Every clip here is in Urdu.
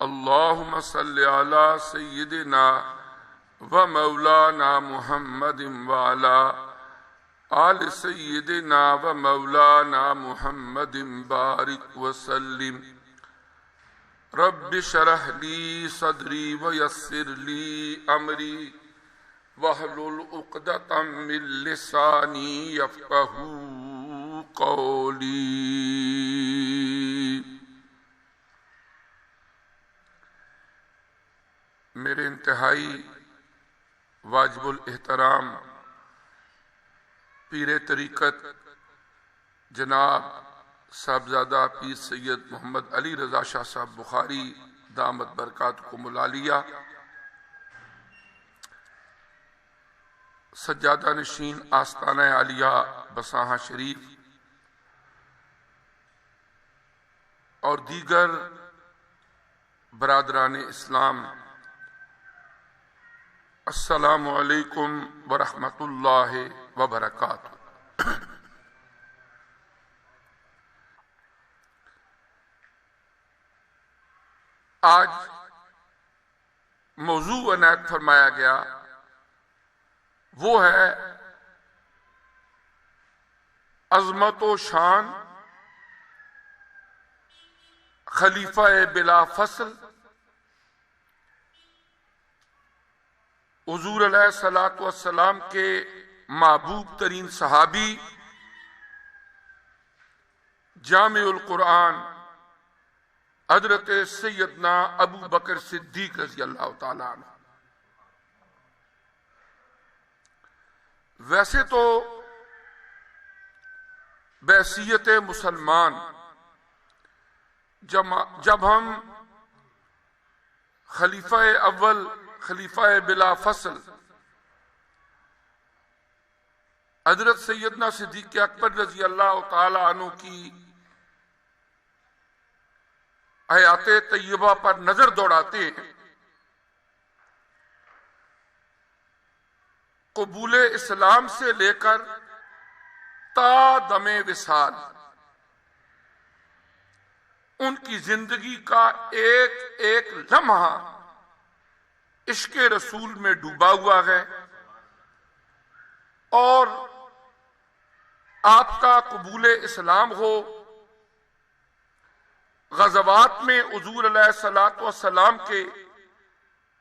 اللہم صلی علی سیدنا و مولانا محمد وعلا آل سیدنا و مولانا محمد بارک وسلم رب شرح لی صدری ویسر لی امری واحلل عقدۃ من لسانی یفقہوا قولی۔ میرے انتہائی واجب الاحترام پیر طریقت جناب صاحبزادہ پیر سید محمد علی رضا شاہ صاحب بخاری دامت برکاتکم العالیہ، سجادہ نشین آستانہ عالیہ بساہاں شریف اور دیگر برادران اسلام، السلام علیکم ورحمۃ اللہ وبرکاتہ۔ آج موضوع عنایت فرمایا گیا وہ ہے عظمت و شان خلیفہ بلا فصل حضور علیہ الصلوۃ والسلام کے محبوب ترین صحابی جامع القرآن حضرت سیدنا ابو بکر صدیق رضی اللہ تعالیٰ عنہ۔ ویسے تو بحیثیت مسلمان جب ہم خلیفہ اول خلیفہ بلا فصل حضرت سیدنا صدیق اکبر رضی اللہ تعالی عنہ کی حیات طیبہ پر نظر دوڑاتے ہیں، قبول اسلام سے لے کر تا دم وصال ان کی زندگی کا ایک ایک لمحہ عشق رسول میں ڈوبا ہوا ہے، اور آپ کا قبول اسلام ہو، غزوات میں حضور علیہ الصلوۃ والسلام کے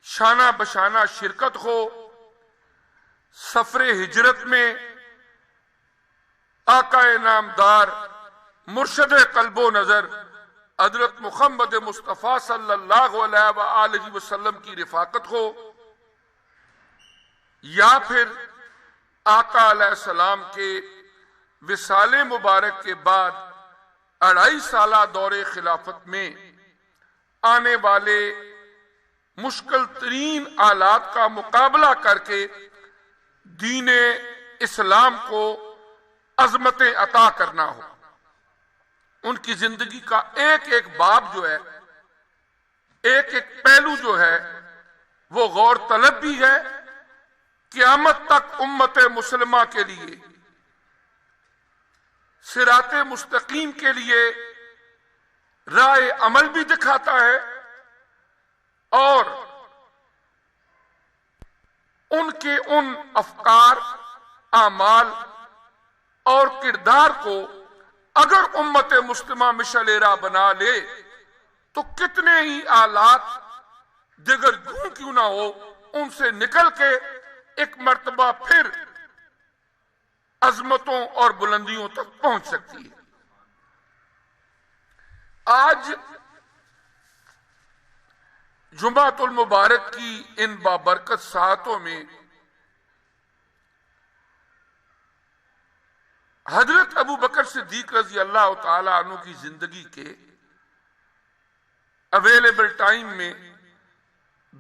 شانہ بشانہ شرکت ہو، سفر ہجرت میں آقا نامدار مرشد قلب و نظر حضرت محمد مصطفیٰ صلی اللہ علیہ وآلہ وسلم کی رفاقت ہو، یا پھر آقا علیہ السلام کے وصال مبارک کے بعد 2.5 سالہ دور خلافت میں آنے والے مشکل ترین حالات کا مقابلہ کر کے دین اسلام کو عظمتیں عطا کرنا ہو۔ ان کی زندگی کا ایک ایک باب جو ہے، ایک ایک پہلو جو ہے، وہ غور طلب بھی ہے، قیامت تک امت مسلمہ کے لیے صراط مستقیم کے لیے راہ عمل بھی دکھاتا ہے، اور ان کے ان افکار، اعمال اور کردار کو اگر امت مسلمہ مشعل راہ بنا لے تو کتنے ہی آلات دیگر کیوں کیوں نہ ہو، ان سے نکل کے ایک مرتبہ پھر عظمتوں اور بلندیوں تک پہنچ سکتی ہے۔ آج جمعۃ المبارک کی ان بابرکت ساعتوں میں حضرت ابو بکر صدیق رضی اللہ تعالی عنہ کی زندگی کے اویلیبل ٹائم میں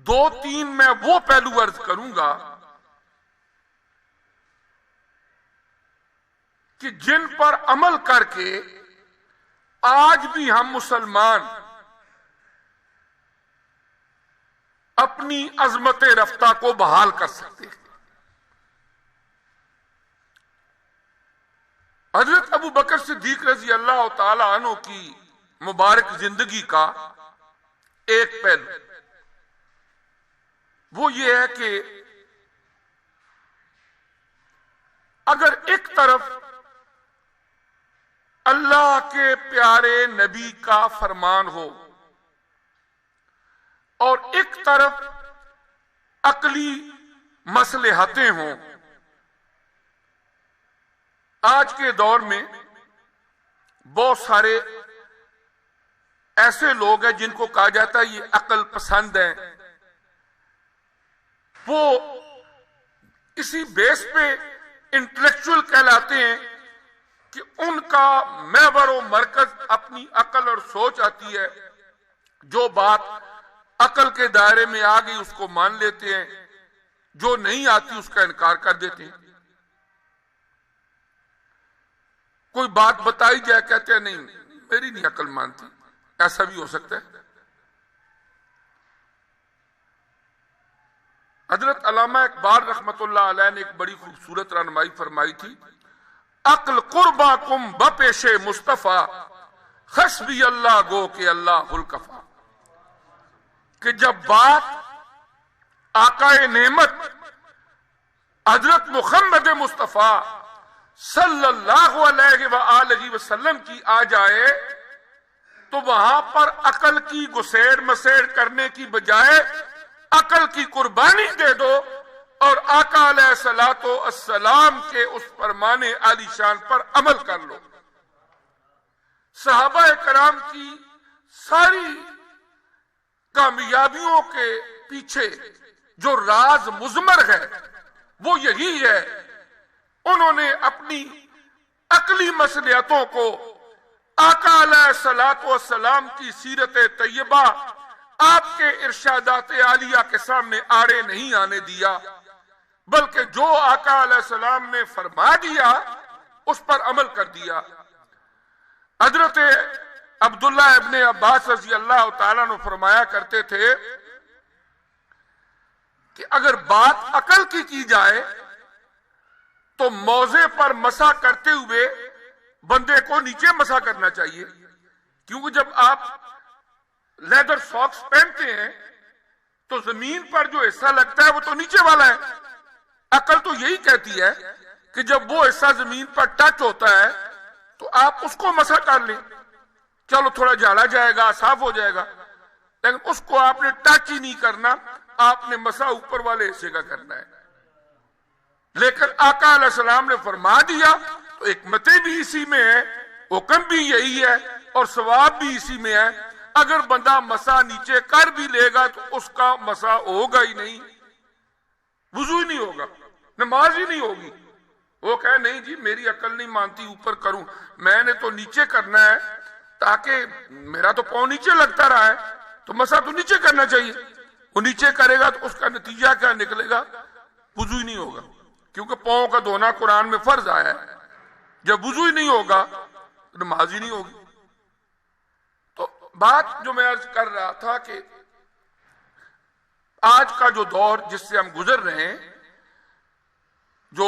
2-3 میں وہ پہلو عرض کروں گا کہ جن پر عمل کر کے آج بھی ہم مسلمان اپنی عظمت رفتہ کو بحال کر سکتے ہیں۔ حضرت ابو بکر صدیق رضی اللہ تعالی عنہ کی مبارک زندگی کا ایک پہلو وہ یہ ہے کہ اگر ایک طرف اللہ کے پیارے نبی کا فرمان ہو اور ایک طرف عقلی مصلحتیں ہوں، آج کے دور میں بہت سارے ایسے لوگ ہیں جن کو کہا جاتا ہے یہ عقل پسند ہیں، وہ اسی بیس پہ انٹلیکچوئل کہلاتے ہیں کہ ان کا محور و مرکز اپنی عقل اور سوچ آتی ہے، جو بات عقل کے دائرے میں آ گئی اس کو مان لیتے ہیں، جو نہیں آتی اس کا انکار کر دیتے ہیں۔ کوئی بات بتائی جائے کہتے ہیں نہیں میری نہیں عقل مانتی، ایسا بھی ہو سکتا ہے۔ حضرت علامہ اقبال رحمت اللہ علیہ نے ایک بڑی خوبصورت رہنمائی فرمائی تھی، عقل قرباکم بپیش مصطفیٰ حسبی اللہ گو کہ اللہ الکفا، کہ جب بات آقا نعمت حضرت محمد مصطفیٰ صلی اللہ علیہ وآلہ وسلم کی آ جائے تو وہاں پر عقل کی گسیڑ مسیڑ کرنے کی بجائے عقل کی قربانی دے دو اور آقا علیہ الصلوۃ والسلام کے اس فرمان عالی شان پر عمل کر لو۔ صحابہ کرام کی ساری کامیابیوں کے پیچھے جو راز مضمر ہے وہ یہی ہے، انہوں نے اپنی عقلی مصلحتوں کو آقا علیہ الصلوۃ والسلام کی سیرت طیبہ، آپ کے ارشادات عالیہ کے سامنے آڑے نہیں آنے دیا، بلکہ جو آقا علیہ السلام نے فرما دیا اس پر عمل کر دیا۔ حضرت عبداللہ ابن عباس رضی اللہ تعالیٰ عنہ فرمایا کرتے تھے کہ اگر بات عقل کی جائے تو موزے پر مسح کرتے ہوئے بندے کو نیچے مسح کرنا چاہیے، کیونکہ جب آپ لیدر ساکس پہنتے ہیں تو زمین پر جو حصہ لگتا ہے وہ تو نیچے والا ہے۔ عقل تو یہی کہتی ہے کہ جب وہ حصہ زمین پر ٹچ ہوتا ہے تو آپ اس کو مسح کر لیں، چلو تھوڑا جھاڑا جائے گا، صاف ہو جائے گا، لیکن اس کو آپ نے ٹچ ہی نہیں کرنا، آپ نے مسح اوپر والے حصے کا کرنا ہے۔ لیکن آقا علیہ السلام نے فرما دیا تو حکمتیں بھی اسی میں ہے، حکم بھی یہی ہے اور ثواب بھی اسی میں ہے۔ اگر بندہ مسح نیچے کر بھی لے گا تو اس کا مسح ہوگا ہی نہیں، وضو ہی نہیں ہوگا، نماز ہی نہیں ہوگی۔ وہ کہے نہیں جی میری عقل نہیں مانتی اوپر کروں، میں نے تو نیچے کرنا ہے تاکہ میرا تو پاؤں نیچے لگتا رہا ہے، تو مسح تو نیچے کرنا چاہیے۔ وہ نیچے کرے گا تو اس کا نتیجہ کیا نکلے گا؟ وضو ہی نہیں ہوگا، کیونکہ پاؤں کا دھونا قرآن میں فرض آیا ہے۔ جب وضو ہی نہیں ہوگا تو نماز ہی نہیں ہوگی۔ تو بات جو میں عرض کر رہا تھا کہ آج کا جو دور جس سے ہم گزر رہے ہیں، جو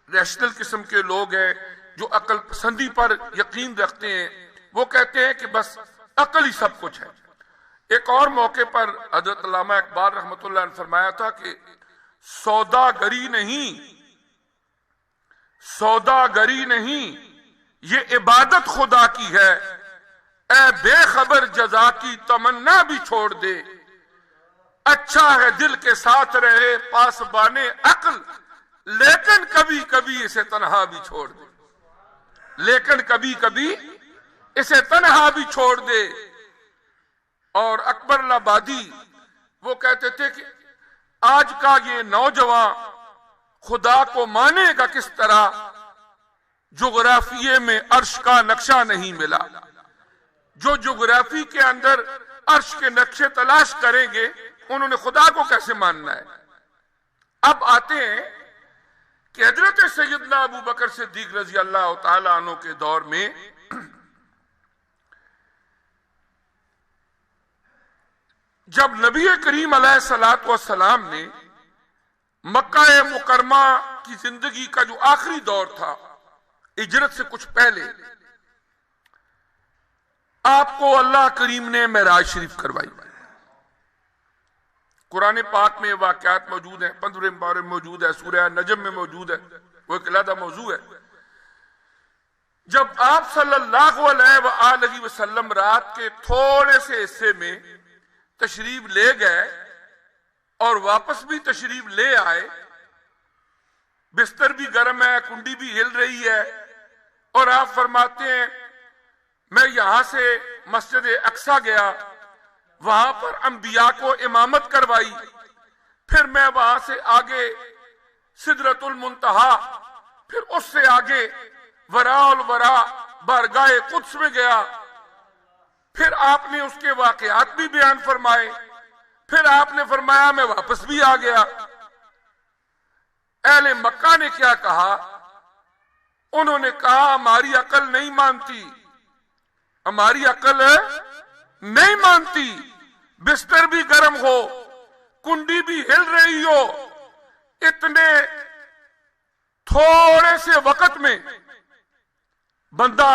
ریشنل قسم کے لوگ ہیں جو عقل پسندی پر یقین رکھتے ہیں، وہ کہتے ہیں کہ بس عقل ہی سب کچھ ہے۔ ایک اور موقع پر حضرت علامہ اقبال رحمت اللہ نے فرمایا تھا کہ سوداگری نہیں یہ عبادت خدا کی ہے، اے بے خبر جزا کی تمنا بھی چھوڑ دے، اچھا ہے دل کے ساتھ رہے پاسبان عقل، لیکن کبھی کبھی اسے تنہا بھی چھوڑ دے، لیکن کبھی کبھی اسے تنہا بھی چھوڑ دے۔ اور اکبر الآبادی وہ کہتے تھے کہ آج کا یہ نوجوان خدا کو مانے گا کس طرح، جغرافیے میں عرش کا نقشہ نہیں ملا۔ جو جغرافی کے اندر عرش کے نقشے تلاش کریں گے انہوں نے خدا کو کیسے ماننا ہے؟ اب آتے ہیں کہ حضرت سیدنا ابو بکر صدیق رضی اللہ تعالیٰ عنہ کے دور میں جب نبی کریم علیہ الصلوۃ والسلام نے مکہ مکرمہ کی زندگی کا جو آخری دور تھا ہجرت سے کچھ پہلے، آپ کو اللہ کریم نے معراج شریف کروائی. قرآن پاک میں واقعات موجود ہیں، 15 پارے میں موجود ہے، سورہ نجم میں موجود ہے، وہ ایک علیحدہ موضوع ہے. جب آپ صلی اللہ علیہ وآلہ وسلم رات کے تھوڑے سے حصے میں تشریف لے گئے اور واپس بھی تشریف لے آئے، بستر بھی گرم ہے، کنڈی بھی ہل رہی ہے، اور آپ فرماتے ہیں میں یہاں سے مسجد اقصی گیا، وہاں پر انبیاء کو امامت کروائی، پھر میں وہاں سے آگے سدرۃ المنتہا، پھر اس سے آگے وراء الورا بارگاہ قدس میں گیا، پھر آپ نے اس کے واقعات بھی بیان فرمائے، پھر آپ نے فرمایا میں واپس بھی آ گیا. اہل مکہ نے کیا کہا؟ انہوں نے کہا ہماری عقل نہیں مانتی، ہماری عقل نہیں مانتی، بستر بھی گرم ہو، کنڈی بھی ہل رہی ہو، اتنے تھوڑے سے وقت میں بندہ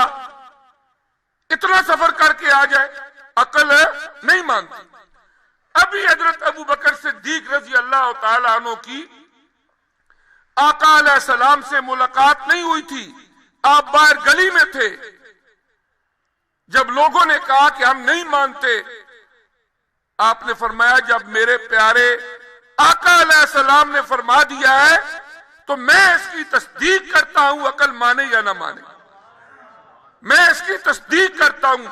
اتنا سفر کر کے آ جائے، عقل نہیں مانتی. ابھی حضرت ابو بکر صدیق رضی اللہ تعالیٰ عنہ کی آقا علیہ السلام سے ملاقات نہیں ہوئی تھی، آپ باہر گلی میں تھے. جب لوگوں نے کہا کہ ہم نہیں مانتے، آپ نے فرمایا جب میرے پیارے آقا علیہ السلام نے فرما دیا ہے تو میں اس کی تصدیق کرتا ہوں، عقل مانے یا نہ مانے، میں اس کی تصدیق کرتا ہوں.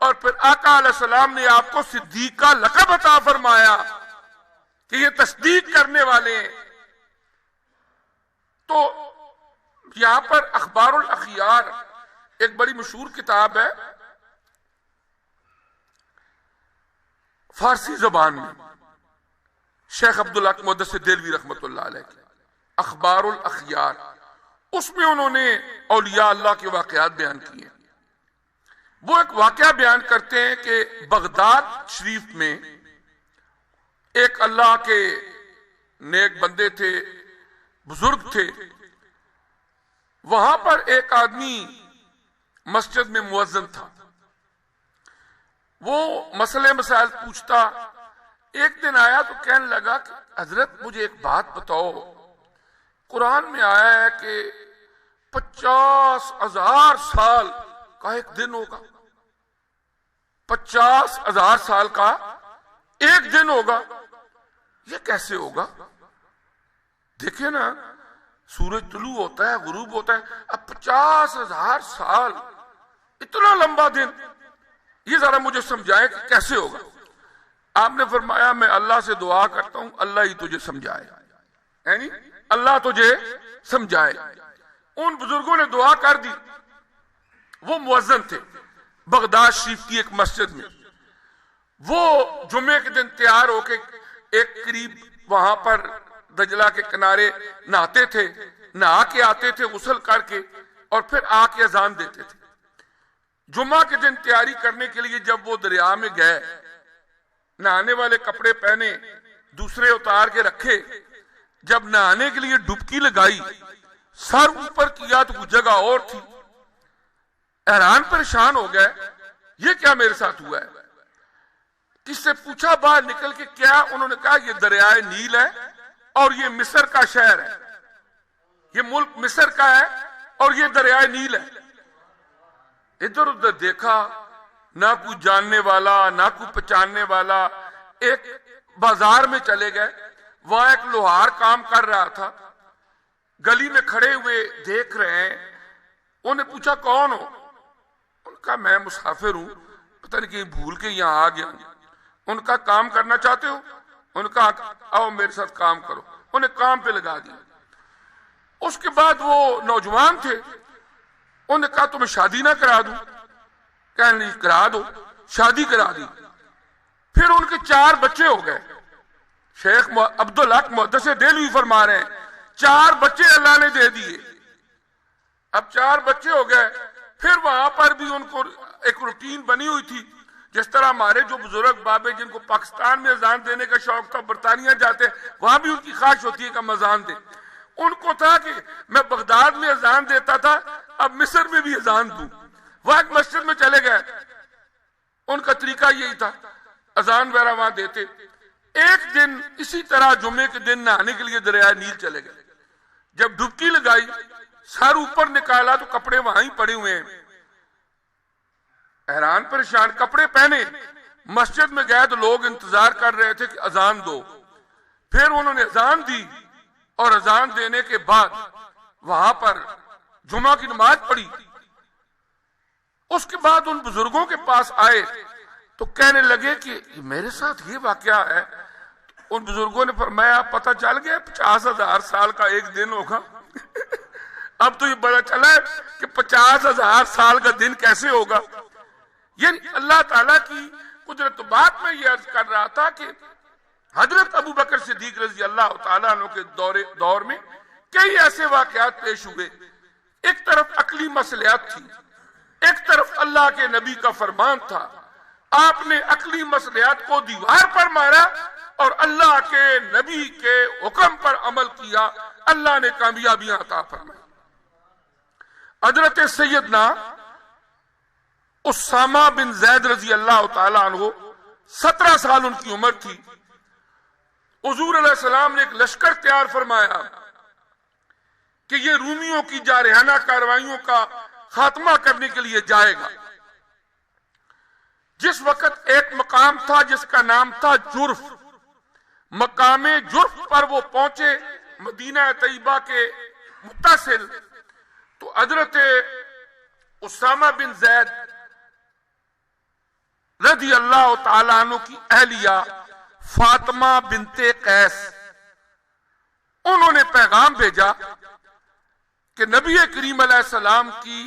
اور پھر آقا علیہ السلام نے آپ کو صدیق کا لقب عطا فرمایا کہ یہ تصدیق کرنے والے ہیں. تو یہاں پر اخبار الاخیار ایک بڑی مشہور کتاب ہے فارسی زبان میں، شیخ عبدالحق محدث دہلوی رحمۃ اللہ علیہ کی اخبار الاخیار. اس میں انہوں نے اولیاء اللہ کے واقعات بیان کیے. وہ ایک واقعہ بیان کرتے ہیں کہ بغداد شریف میں ایک اللہ کے نیک بندے تھے، بزرگ تھے. وہاں پر ایک آدمی مسجد میں مؤذن تھا، وہ مسئلے مسائل پوچھتا. ایک دن آیا تو کہنے لگا کہ حضرت مجھے ایک بات بتاؤ، قرآن میں آیا ہے کہ 50,000 سال کا ایک دن ہوگا، 50,000 سال کا ایک دن ہوگا، یہ کیسے ہوگا؟ دیکھیں نا، سورج طلوع ہوتا ہے، غروب ہوتا ہے، اب 50,000 سال، اتنا لمبا دن، یہ ذرا مجھے سمجھائے کہ کیسے ہوگا. آپ نے فرمایا میں اللہ سے دعا کرتا ہوں اللہ ہی تجھے سمجھائے، یعنی اللہ تجھے سمجھائے. ان بزرگوں نے دعا کر دی. وہ مؤذن تھے بغداد شریف کی ایک مسجد میں. وہ جمعے کے دن تیار ہو کے ایک قریب وہاں پر دجلہ کے کنارے نہاتے تھے، نہا کے آتے تھے غسل کر کے، اور پھر آ کے اذان دیتے تھے. جمعہ کے دن تیاری کرنے کے لیے جب وہ دریا میں گئے، نہانے والے کپڑے پہنے، دوسرے اتار کے رکھے، جب نہانے کے لیے ڈبکی لگائی، سر اوپر کیا تو جگہ اور تھی. حیران پریشان ہو گئے، یہ کیا میرے ساتھ ہوا ہے؟ کس سے پوچھا باہر نکل کے کیا؟ انہوں نے کہا یہ دریائے نیل ہے اور یہ مصر کا شہر ہے، یہ ملک مصر کا ہے اور یہ دریائے نیل ہے. ادھر ادھر دیکھا، نہ کوئی جاننے والا نہ کوئی پہچاننے والا. ایک بازار میں چلے گئے، وہاں ایک لوہار کام کر رہا تھا، گلی میں کھڑے ہوئے دیکھ رہے ہیں. انہوں نے پوچھا کون ہو؟ ان کا میں مسافر ہوں، پتہ نہیں کہیں بھول کے یہاں آ گیا. ان کا کام کرنا چاہتے ہو؟ ان کا آؤ میرے ساتھ کام کرو. انہیں کام پہ لگا دیا. اس کے بعد وہ نوجوان تھے، انہوں نے کہا تمہیں شادی نہ کرا دوں؟ کہنے لگے کرا دو. شادی کرا دی. پھر ان کے 4 بچے ہو گئے. شیخ عبدالحق محدث دہلوی فرما رہے ہیں 4 بچے اللہ نے دے دیے. اب 4 بچے ہو گئے. پھر وہاں پر بھی ان کو ایک روٹین بنی ہوئی تھی، جس طرح ہمارے جو بزرگ بابے جن کو پاکستان میں اذان دینے کا شوق تھا، برطانیہ جاتے وہاں بھی ان کی خواہش ہوتی ہے کہ ہم اذان دیں. ان کو تھا کہ میں بغداد میں اذان دیتا تھا، اب مصر میں بھی اذان دوں. وہ ایک مسجد میں چلے گئے. ان کا طریقہ یہی تھا، اذان وغیرہ وہاں دیتے۔ ایک دن اسی طرح جمعے کے دن نہانے کے لیے دریائے نیل چلے گئے، جب ڈبکی لگائی سر اوپر نکالا تو کپڑے وہاں ہی پڑے ہوئے ہیں، حیران پریشان، کپڑے پہنے مسجد میں گئے تو لوگ انتظار کر رہے تھے کہ اذان دو، پھر انہوں نے اذان دی اور اذان دینے کے بعد وہاں پر جمعہ کی نماز پڑھی۔ اس کے بعد ان بزرگوں کے پاس آئے تو کہنے لگے کہ میرے ساتھ یہ واقعہ ہے۔ ان بزرگوں نے فرمایا پتہ چل گیا 50,000 سال کا ایک دن ہوگا۔ اب تو یہ پتہ چلا ہے کہ 50,000 سال کا دن کیسے ہوگا۔ یعنی اللہ تعالیٰ کی قدرت بات میں یہ عرض کر رہا تھا کہ حضرت ابو بکر صدیق رضی اللہ تعالیٰ عنہ کے دور میں کئی ایسے واقعات پیش ہوئے، ایک طرف عقلی مصلحت تھی، ایک طرف اللہ کے نبی کا فرمان تھا، آپ نے عقلی مصلحت کو دیوار پر مارا اور اللہ کے نبی کے حکم پر عمل کیا، اللہ نے کامیابیاں عطا فرمائی۔ حضرت سیدنا اسامہ بن زید رضی اللہ تعالیٰ عنہ 17 سال ان کی عمر تھی۔ حضور علیہ السلام نے ایک لشکر تیار فرمایا کہ یہ رومیوں کی جارحانہ کارروائیوں کا خاتمہ کرنے کے لیے جائے گا۔ جس وقت ایک مقام تھا جس کا نام تھا جرف، مقام جرف پر وہ پہنچے مدینہ طیبہ کے متصل، تو حضرت اسامہ بن زید رضی اللہ تعالیٰ عنہ کی اہلیہ فاطمہ بنت قیس، انہوں نے پیغام بھیجا کہ نبی کریم علیہ السلام کی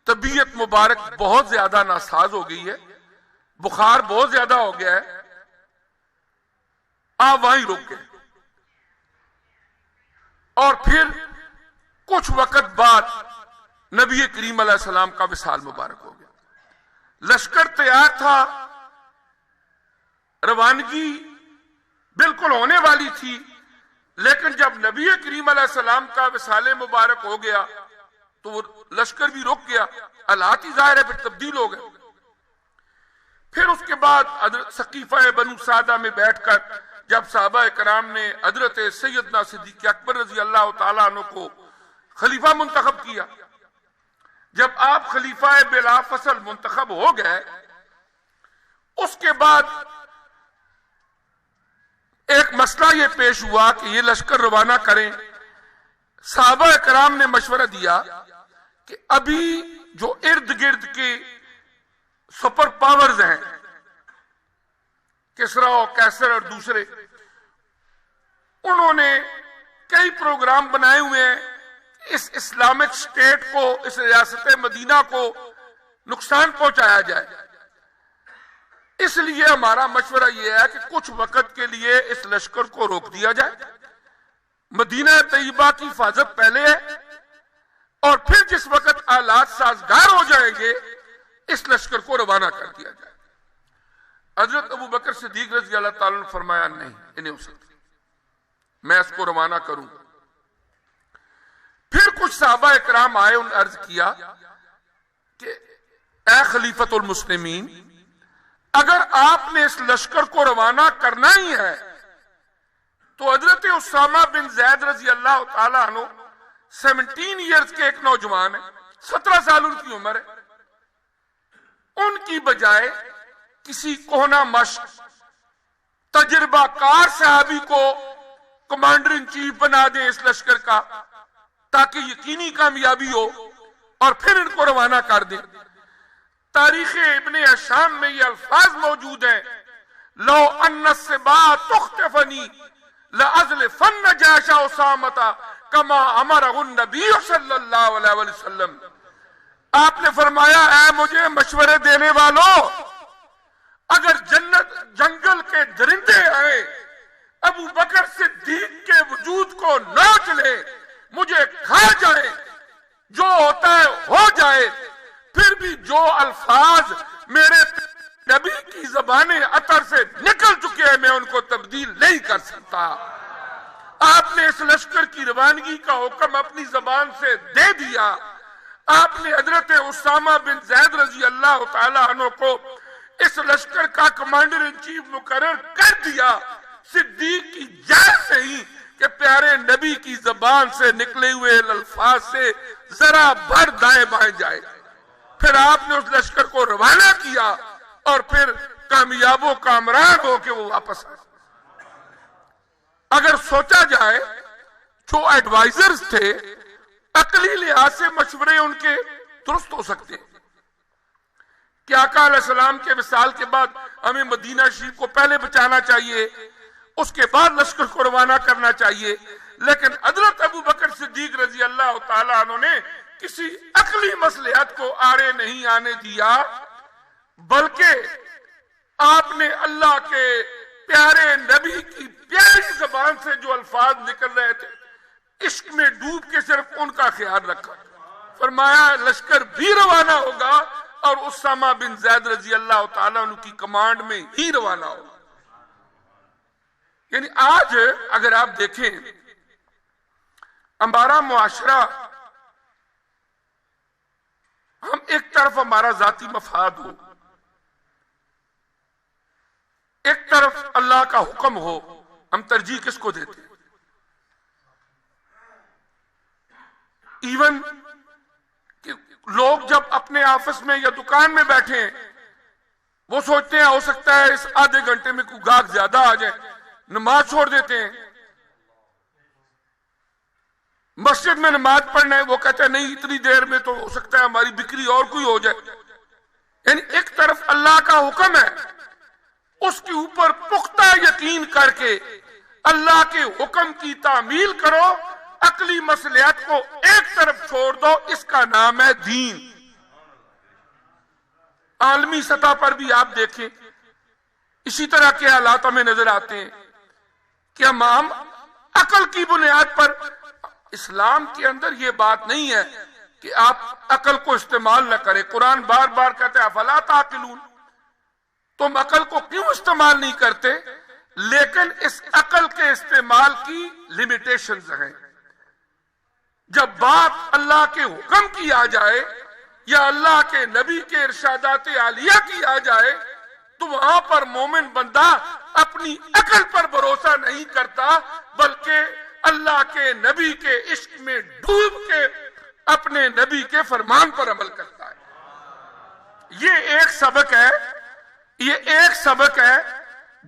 طبیعت مبارک بہت زیادہ ناساز ہو گئی ہے، بخار بہت زیادہ ہو گیا ہے، آپ وہیں رک گئے۔ اور پھر کچھ وقت بعد نبی کریم علیہ السلام کا وصال مبارک ہو گیا۔ لشکر تیار تھا، روانگی بالکل ہونے والی تھی، لیکن جب نبی کریم علیہ السلام کا وصال مبارک ہو گیا تو وہ لشکر بھی رک گیا، حالات ہی ظاہر ہے پھر تبدیل ہو گئے۔ پھر اس کے بعد حضرت سقیفہ بنو سعدہ میں بیٹھ کر جب صحابہ کرام نے حضرت سیدنا صدیق اکبر رضی اللہ تعالیٰ عنہ کو خلیفہ منتخب کیا، جب آپ خلیفہ بلا فصل منتخب ہو گئے، اس کے بعد ایک مسئلہ یہ پیش ہوا کہ یہ لشکر روانہ کریں۔ صحابہ کرام نے مشورہ دیا کہ ابھی جو ارد گرد کے سپر پاورز ہیں، کسرا اور کیسر اور دوسرے، انہوں نے کئی پروگرام بنائے ہوئے ہیں اس اسلامک سٹیٹ کو، اس ریاست مدینہ کو نقصان پہنچایا جائے۔ اس لیے ہمارا مشورہ یہ ہے کہ کچھ وقت کے لیے اس لشکر کو روک دیا جائے، مدینہ طیبہ کی حفاظت پہلے ہے، اور پھر جس وقت حالات سازگار ہو جائیں گے اس لشکر کو روانہ کر دیا جائے۔ حضرت ابو بکر صدیق رضی اللہ تعالیٰ نے فرمایا نہیں، انہیں ہو سکتا، میں اس کو روانہ کروں۔ پھر کچھ صحابہ اکرام آئے، انہوں نے عرض کیا کہ اے خلیفۃ المسلمین، اگر آپ نے اس لشکر کو روانہ کرنا ہی ہے تو حضرت اسامہ بن زید رضی اللہ تعالیٰ عنہ 17 ایئرز کے ایک نوجوان ہیں، 17 سال ان کی عمر ہے، ان کی بجائے کسی کوہنا مشق تجربہ کار صحابی کو کمانڈر ان چیف بنا دیں اس لشکر کا، تاکہ یقینی کامیابی ہو، اور پھر ان کو روانہ کر دیں۔ تاریخ ابن ہشام میں یہ الفاظ موجود ہیں، لو ان السبا تختفنی لازلفن جیش اسامۃ کما امرہ النبی صلی اللہ علیہ وسلم۔ آپ نے فرمایا اے مجھے مشورے دینے والوں، اگر جنگل کے درندے آئے ابو بکر صدیق کے وجود کو نوچ لے، مجھے کھا جائے، جو ہوتا ہے ہو جائے، پھر بھی جو الفاظ میرے نبی کی زبان عطر سے نکل چکے ہیں میں ان کو تبدیل نہیں کر سکتا۔ آپ نے اس لشکر کی روانگی کا حکم اپنی زبان سے دے دیا۔ آپ نے حضرت اسامہ بن زید رضی اللہ تعالیٰ عنہ کو اس لشکر کا کمانڈر ان چیف مقرر کر دیا، صدیق کی جان سے ہی کہ پیارے نبی کی زبان سے نکلے ہوئے الفاظ سے ذرا بھر دائیں بائیں جائے. پھر آپ نے اس لشکر کو روانہ کیا اور پھر کامیاب و کامران ہو کے وہ واپس آئے. اگر سوچا جائے جو ایڈوائزرز تھے عقلی لحاظ سے مشورے ان کے درست ہو سکتے ہیں کہ آقا علیہ السلام کے وصال کے بعد ہمیں مدینہ شریف کو پہلے بچانا چاہیے، اس کے بعد لشکر کو روانہ کرنا چاہیے، لیکن حضرت ابو بکر صدیق رضی اللہ تعالیٰ عنہ نے کسی عقلی مصلحت کو آڑے نہیں آنے دیا، بلکہ آپ نے اللہ کے پیارے نبی کی پیاری زبان سے جو الفاظ نکل رہے تھے عشق میں ڈوب کے صرف ان کا خیال رکھا. فرمایا لشکر بھی روانہ ہوگا اور اسامہ بن زید رضی اللہ تعالیٰ عنہ کی کمانڈ میں ہی روانہ ہوگا. یعنی آج اگر آپ دیکھیں ہمارا معاشرہ، ہم ایک طرف ہمارا ذاتی مفاد ہو، ایک طرف اللہ کا حکم ہو، ہم ترجیح کس کو دیتے ہیں؟ ایون کہ لوگ جب اپنے آفس میں یا دکان میں بیٹھے ہیں وہ سوچتے ہیں ہو سکتا ہے اس آدھے گھنٹے میں کوئی گاہک زیادہ آ جائے، نماز چھوڑ دیتے ہیں. مسجد میں نماز پڑھنا ہے، وہ کہتے ہیں نہیں اتنی دیر میں تو ہو سکتا ہے ہماری بکری اور کوئی ہو جائے. یعنی ایک طرف اللہ کا حکم ہے، اس کے اوپر پختہ یقین کر کے اللہ کے حکم کی تعمیل کرو، عقلی مصلحت کو ایک طرف چھوڑ دو، اس کا نام ہے دین. عالمی سطح پر بھی آپ دیکھیں اسی طرح کے حالات ہمیں نظر آتے ہیں کہ ہم عقل کی بنیاد پر، اسلام کے اندر یہ بات نہیں ہے کہ آپ عقل کو استعمال نہ کریں. قرآن بار بار کہتے ہیں افلا تعقلون، تم عقل کو کیوں استعمال نہیں کرتے؟ لیکن اس عقل کے استعمال کی لیمیٹیشنز ہیں. جب بات اللہ کے حکم کی آ جائے یا اللہ کے نبی کے ارشادات عالیہ کی آ جائے تو وہاں پر مومن بندہ اپنی عقل پر بھروسہ نہیں کرتا، بلکہ اللہ کے نبی کے عشق میں ڈوب کے اپنے نبی کے فرمان پر عمل کرتا ہے. یہ ایک سبق ہے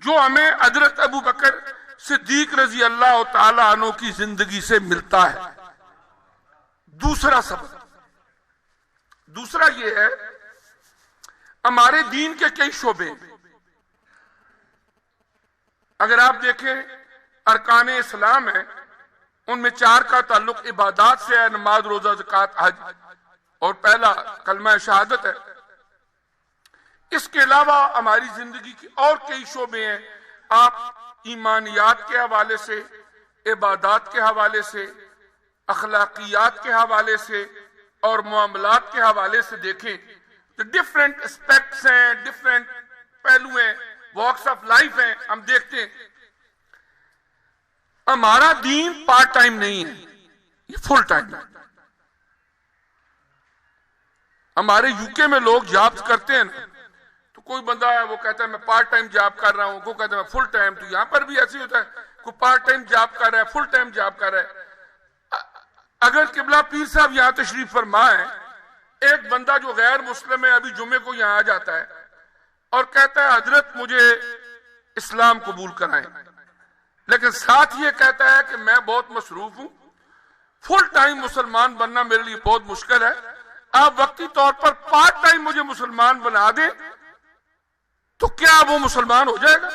جو ہمیں حضرت ابو بکر صدیق رضی اللہ تعالی عنہ کی زندگی سے ملتا ہے. دوسرا یہ ہے ہمارے دین کے کئی شعبے، اگر آپ دیکھیں ارکان اسلام ہیں، ان میں 4 کا تعلق عبادات سے ہے، نماز روزہ زکوٰۃ حج، اور پہلا کلمہ شہادت ہے. اس کے علاوہ ہماری زندگی کی اور کئی شعبے ہیں. آپ ایمانیات کے حوالے سے، عبادات کے حوالے سے، اخلاقیات کے حوالے سے اور معاملات کے حوالے سے دیکھیں تو ڈیفرنٹ اسپیکٹس ہیں، ڈیفرنٹ پہلو ہیں، واکس آف لائف ہیں. ہم دیکھتے ہیں ہمارا دین پارٹ ٹائم نہیں ہے، یہ فل ٹائم ہے. ہمارے UK میں لوگ جابز کرتے ہیں نا، تو کوئی بندہ ہے وہ کہتا ہے میں پارٹ ٹائم جاب کر رہا ہوں، کوئی کہتا ہے میں فل ٹائم. تو یہاں پر بھی ایسے ہوتا ہے، کوئی پارٹ ٹائم جاب کر رہا ہے، فل ٹائم جاب کر رہا ہے. اگر قبلہ پیر صاحب یہاں تشریف فرما ہے، ایک بندہ جو غیر مسلم ہے ابھی جمعے کو یہاں آ جاتا ہے اور کہتا ہے حضرت مجھے اسلام قبول کرائیں، لیکن ساتھ یہ کہتا ہے کہ میں بہت مصروف ہوں، فل ٹائم مسلمان بننا میرے لیے بہت مشکل ہے، آپ وقتی طور پر پارٹ ٹائم مجھے مسلمان بنا دیں، تو کیا وہ مسلمان ہو جائے گا؟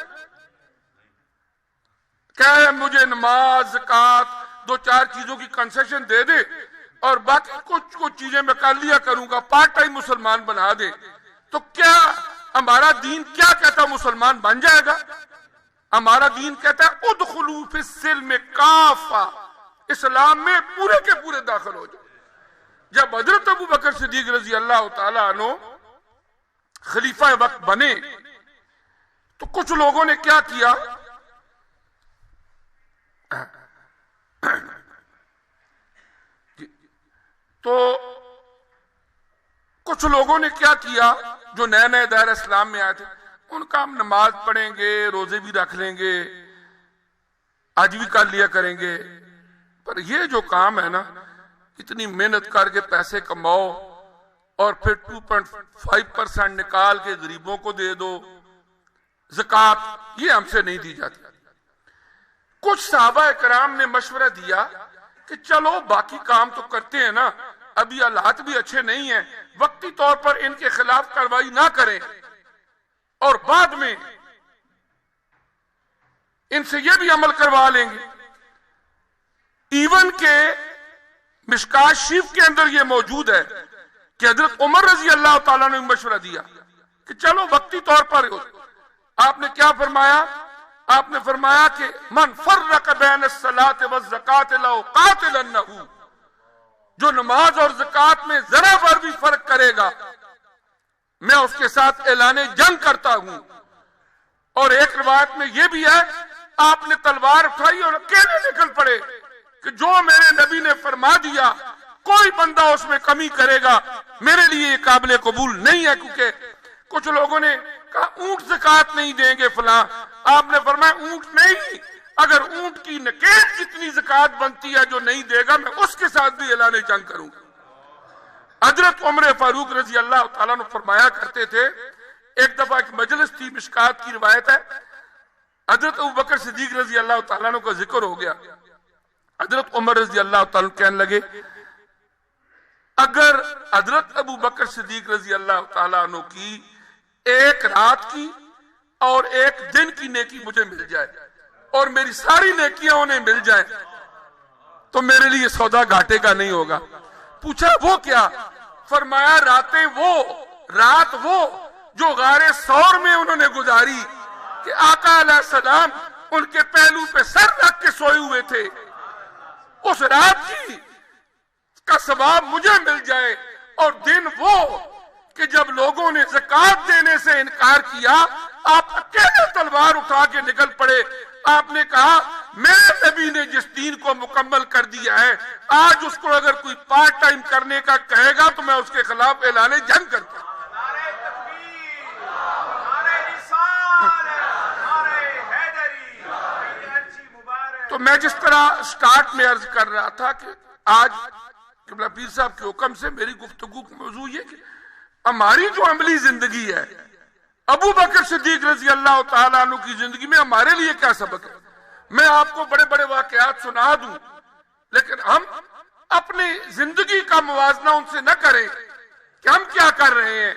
کیا مجھے نماز زکوٰۃ 2-4 چیزوں کی کنسیشن دے دے اور باقی کچھ چیزیں میں کر لیا کروں گا، پارٹ ٹائم مسلمان بنا دے، تو کیا ہمارا دین کیا کہتا مسلمان بن جائے گا؟ ہمارا دین کہتا ہے ادخلوا فی السلم کافہ، اسلام میں پورے کے پورے داخل ہو جائے. جب حضرت ابو بکر صدیق رضی اللہ تعالی عنہ خلیفہ وقت بنے تو کچھ لوگوں نے کیا کیا، جو نئے نئے دائرہ اسلام میں آئے تھے، ان کا ہم نماز پڑھیں گے، روزے بھی رکھ لیں گے، آج بھی کر لیا کریں گے، پر یہ جو کام ہے نا، اتنی محنت کر کے پیسے کماؤ اور پھر 2.5% نکال کے غریبوں کو دے دو زکوٰۃ، یہ ہم سے نہیں دی جاتی۔ کچھ صحابہ کرام نے مشورہ دیا کہ چلو باقی کام تو کرتے ہیں نا، ابھی حالات بھی اچھے نہیں ہیں، وقتی طور پر ان کے خلاف کارروائی نہ کریں اور بعد میں ان سے یہ بھی عمل کروا لیں گے۔ ایون کہ مشکات شریف کے اندر یہ موجود ہے کہ حضرت عمر رضی اللہ تعالیٰ نے مشورہ دیا کہ چلو وقتی طور پر، آپ نے کیا فرمایا؟ آپ نے فرمایا کہ من فرق بین الصلاۃ والزکاۃ لأقاتلنہ، جو نماز اور زکوٰۃ میں ذرا بھر بھی فرق کرے گا میں اس کے ساتھ اعلان جنگ کرتا ہوں۔ اور ایک روایت میں یہ بھی ہے، آپ نے تلوار اٹھائی اور اکیلے نکل پڑے کہ جو میرے نبی نے فرما دیا کوئی بندہ اس میں کمی کرے گا میرے لیے یہ قابل قبول نہیں ہے۔ کیونکہ کچھ لوگوں نے کہا اونٹ زکوٰۃ نہیں دیں گے فلاں، آپ نے فرمایا اونٹ نہیں، اگر اونٹ کی نکیل جتنی زکوٰۃ بنتی ہے جو نہیں دے گا میں اس کے ساتھ بھی اعلان جنگ کروں گا۔ حضرت عمر فاروق رضی اللہ تعالیٰ نے فرمایا کرتے تھے، ایک دفعہ ایک مجلس تھی، مشکات کی روایت ہے، حضرت ابوبکر صدیق رضی اللہ تعالیٰ عنہ کا ذکر ہو گیا، حضرت عمر رضی اللہ تعالیٰ عنہ کہنے لگے اگر حضرت ابوبکر صدیق رضی اللہ تعالیٰ عنہ کی ایک رات کی اور ایک دن کی نیکی مجھے مل جائے اور میری ساری نیکیاں انہیں مل جائیں تو میرے لیے سودا گھاٹے کا نہیں ہوگا۔ پوچھا وہ کیا؟ فرمایا رات وہ جو غار ثور میں انہوں نے گزاری کہ آقا علیہ السلام ان کے پہلو پہ سر رکھ کے سوئے ہوئے تھے، اس رات کی کا ثواب مجھے مل جائے، اور دن وہ کہ جب لوگوں نے زکوٰۃ دینے سے انکار کیا آپ اکیلے تلوار اٹھا کے نکل پڑے، آپ نے کہا میرے نبی نے جس دین کو مکمل کر دیا ہے آج اس کو اگر کوئی پارٹ ٹائم کرنے کا کہے گا تو میں اس کے خلاف اعلان جنگ کرتا ہوں۔ تو میں جس طرح سٹارٹ میں عرض کر رہا تھا کہ آج قبلہ پیر صاحب کے حکم سے میری گفتگو کا موضوع یہ کہ ہماری جو عملی زندگی ہے، ابو بکر صدیق رضی اللہ تعالیٰ عنہ کی زندگی میں ہمارے لیے کیا سبق ہے؟ میں آپ کو بڑے بڑے واقعات سنا دوں لیکن ہم اپنی زندگی کا موازنہ ان سے نہ کریں کہ ہم کیا کر رہے ہیں،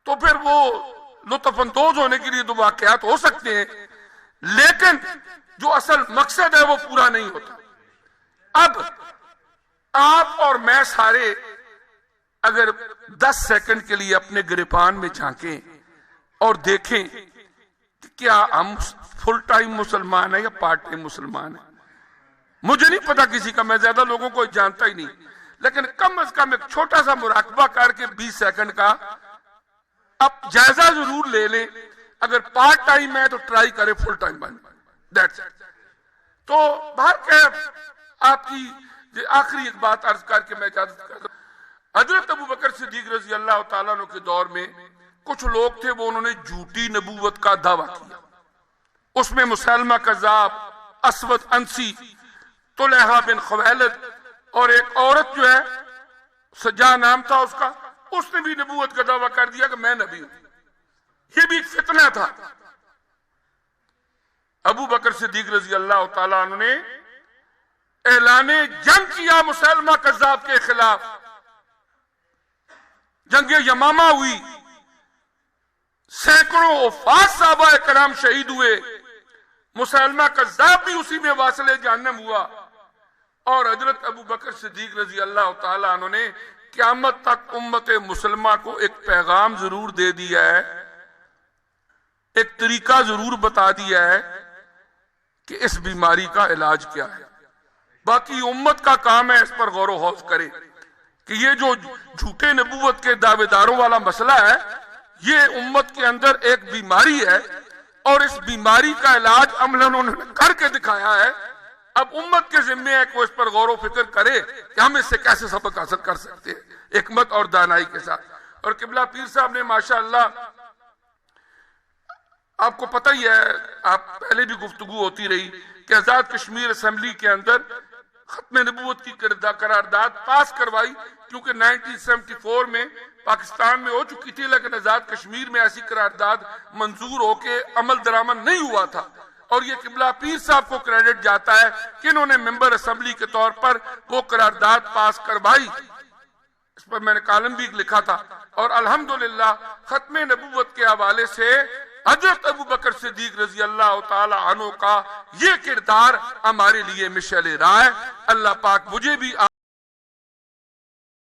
تو پھر وہ لطف اندوز ہونے کے لیے تو واقعات ہو سکتے ہیں لیکن جو اصل مقصد ہے وہ پورا نہیں ہوتا۔ اب آپ اور میں سارے اگر 10 سیکنڈ کے لیے اپنے گریبان میں جھانکیں اور دیکھیں کہ کیا ہم فل ٹائم مسلمان ہیں یا پارٹ ٹائم مسلمان ہیں، مجھے نہیں پتا کسی کا، میں زیادہ لوگوں کو جانتا ہی نہیں، لیکن کم از کم ایک چھوٹا سا مراقبہ کر کے 20 سیکنڈ کا اب جائزہ ضرور لے لیں، اگر پارٹ ٹائم ہے تو ٹرائی کریں فل ٹائم بن دیٹس اٹ۔ تو بہرکیف آپ کی آخری ایک بات عرض کر کے میں اجازت کرتا ہوں۔ حضرت ابوبکر صدیق رضی اللہ تعالیٰ عنہ کے دور میں کچھ لوگ تھے، وہ انہوں نے جھوٹی نبوت کا دعویٰ کیا، اس میں مسلمہ کذاب، اسود انسی، طلحہ بن خویلد اور ایک عورت جو ہے سجا نام تھا اس کا، اس نے بھی نبوت کا دعویٰ کر دیا کہ میں نبی ہوں۔ یہ بھی ایک فتنہ تھا۔ ابو بکر صدیق رضی اللہ تعالیٰ عنہ نے اعلان جنگ کیا مسلمہ کذاب کے خلاف، جنگ یمامہ ہوئی، سینکڑوں وفات صحابہ کرام شہید ہوئے، مسلمہ کذاب بھی اسی میں واصل جہنم ہوا، اور حضرت ابو بکر صدیق رضی اللہ تعالیٰ عنہ نے قیامت تک امت مسلمہ کو ایک پیغام ضرور دے دیا ہے، ایک طریقہ ضرور بتا دیا ہے کہ اس بیماری کا علاج کیا ہے۔ باقی امت کا کام ہے اس پر غور و خوض کرے کہ یہ جو جھوٹے نبوت کے دعوے داروں والا مسئلہ ہے یہ امت کے اندر ایک بیماری ہے، اور اس بیماری کا علاج عملاً انہوں نے کر کے دکھایا ہے۔ اب امت کے ذمہ ہے کہ وہ اس پر غور و فکر کرے کہ ہم اس سے کیسے سبق حاصل کر سکتے ہیں حکمت اور دانائی کے ساتھ۔ اور قبلہ پیر صاحب نے ماشاءاللہ، آپ کو پتہ ہی ہے، آپ پہلے بھی گفتگو ہوتی رہی کہ آزاد کشمیر اسمبلی کے اندر ختم نبوت کی قرارداد پاس کروائی، کیونکہ 1974 میں پاکستان میں ہو چکی تھی، لیکن آزاد کشمیر میں ایسی قرارداد منظور ہو کے عمل درآمد نہیں ہوا تھا، اور یہ قبلہ پیر صاحب کو کریڈٹ جاتا ہے کہ انہوں نے ممبر اسمبلی کے طور پر وہ قرارداد پاس کروائی۔ اس پر میں نے کالم بھی لکھا تھا، اور الحمدللہ ختم نبوت کے حوالے سے حضرت ابوبکر صدیق رضی اللہ تعالی عنہ کا یہ کردار ہمارے لیے مشعل راہ ہے۔ اللہ پاک مجھے بھی